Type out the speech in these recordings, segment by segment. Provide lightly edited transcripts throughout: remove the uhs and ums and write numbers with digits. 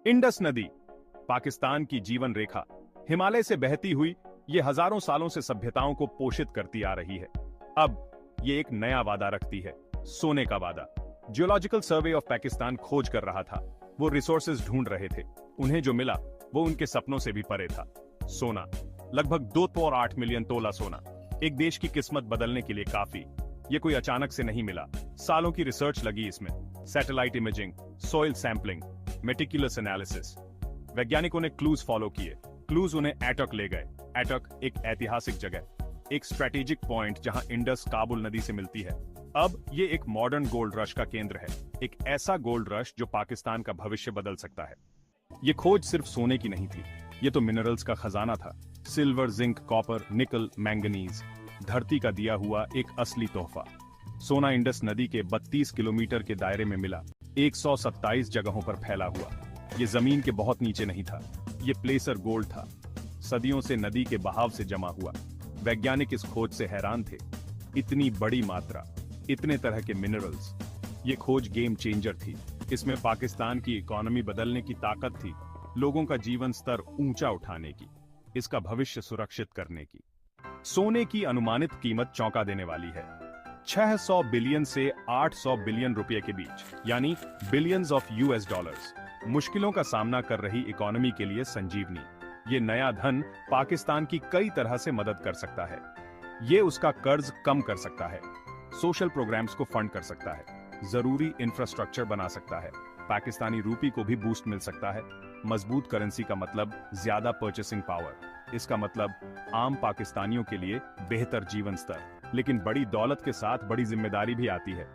Indus नदी, पाकिस्तान की जीवन रेखा, हिमालय से बहती हुई ये हजारों सालों से सभ्यताओं को पोषित करती आ रही है। अब ये एक नया वादा रखती है, सोने का वादा। जियोलॉजिकल सर्वे ऑफ पाकिस्तान खोज कर रहा था, वो रिसोर्सेज ढूंढ रहे थे। उन्हें जो मिला वो उनके सपनों से भी परे था। सोना, लगभग 2.8 मिलियन तोला सोना, एक देश की किस्मत बदलने के लिए काफी। ये कोई अचानक से नहीं मिला, सालों की रिसर्च लगी इसमें। Satellite imaging, soil sampling, meticulous analysis. वैज्ञानिकों ने क्लूज फॉलो किए, क्लूज उन्हें एटक ले गए। एटक एक ऐतिहासिक जगह, एक स्ट्रेटेजिक पॉइंट जहां इंडस काबुल नदी से मिलती है। अब ये एक मॉडर्न गोल्ड रश का केंद्र है, एक ऐसा गोल्ड रश जो पाकिस्तान का भविष्य बदल सकता है। ये खोज सिर्फ सोने की नहीं थी, ये तो मिनरल्स का खजाना था। सिल्वर, जिंक, कॉपर, निकल, मैंगनीज, धरती का दिया हुआ एक असली तोहफा। सोना इंडस नदी के 32 किलोमीटर के दायरे में मिला, 127 जगहों पर फैला हुआ। ये जमीन के बहुत नीचे नहीं था, ये प्लेसर गोल्ड था, सदियों से नदी के बहाव से जमा हुआ। वैज्ञानिक इस खोज से हैरान थे, इतनी बड़ी मात्रा, इतने तरह के मिनरल्स। ये खोज गेम चेंजर थी, इसमें पाकिस्तान की इकोनॉमी बदलने की ताकत थी, लोगों का जीवन स्तर ऊंचा उठाने की, इसका भविष्य सुरक्षित करने की। सोने की अनुमानित कीमत चौंका देने वाली है, 600 बिलियन से 800 बिलियन रुपए के बीच, यानी बिलियंस ऑफ यूएस डॉलर्स। मुश्किलों का सामना कर रही इकोनॉमी के लिए संजीवनी। ये नया धन पाकिस्तान की कई तरह से मदद कर सकता है। ये उसका कर्ज कम कर सकता है, सोशल प्रोग्राम्स को फंड कर सकता है, जरूरी इंफ्रास्ट्रक्चर बना सकता है, पाकिस्तानी रूपी को भी बूस्ट मिल सकता है। मजबूत करेंसी का मतलब ज्यादा परचेसिंग पावर, इसका मतलब आम पाकिस्तानियों के लिए बेहतर जीवन स्तर। लेकिन बड़ी दौलत के साथ बड़ी जिम्मेदारी भी आती है।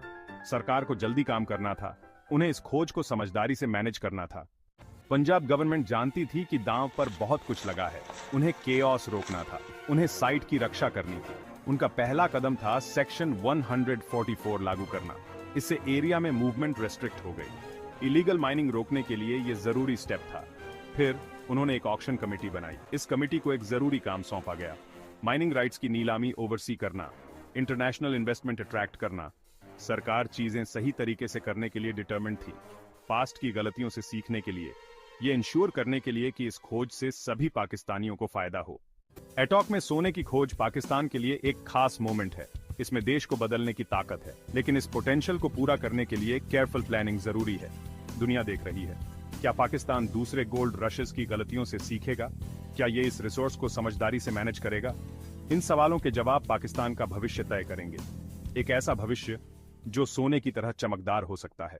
सरकार को जल्दी काम करना था, उन्हें इस खोज को समझदारी से मैनेज करना था। पंजाब गवर्नमेंट जानती थी कि दांव पर बहुत कुछ लगा है, उन्हें केओस रोकना था, उन्हें साइट की रक्षा करनी थी। उनका पहला कदम था सेक्शन 144 लागू करना। इससे एरिया में मूवमेंट रेस्ट्रिक्ट हो गई। इलीगल माइनिंग रोकने के लिए यह जरूरी स्टेप था। फिर उन्होंने एक ऑक्शन कमेटी बनाई। इस कमेटी को एक जरूरी काम सौंपा गया, माइनिंग राइट्स की नीलामी ओवरसी करना, इंटरनेशनल इन्वेस्टमेंट अट्रैक्ट करना। सरकार चीजें सही तरीके से करने के लिए डिटरमिन्ड थी, पास्ट की गलतियों से सीखने के लिए, ये इंश्योर करने के लिए कि इस खोज से सभी पाकिस्तानियों को फायदा हो। एटॉक में सोने की खोज पाकिस्तान के लिए एक खास मोमेंट है, इसमें देश को बदलने की ताकत है। लेकिन इस पोटेंशियल को पूरा करने के लिए केयरफुल प्लानिंग जरूरी है। दुनिया देख रही है, क्या पाकिस्तान दूसरे गोल्ड रशेस की गलतियों से सीखेगा? क्या ये इस रिसोर्स को समझदारी से मैनेज करेगा? इन सवालों के जवाब पाकिस्तान का भविष्य तय करेंगे, एक ऐसा भविष्य जो सोने की तरह चमकदार हो सकता है।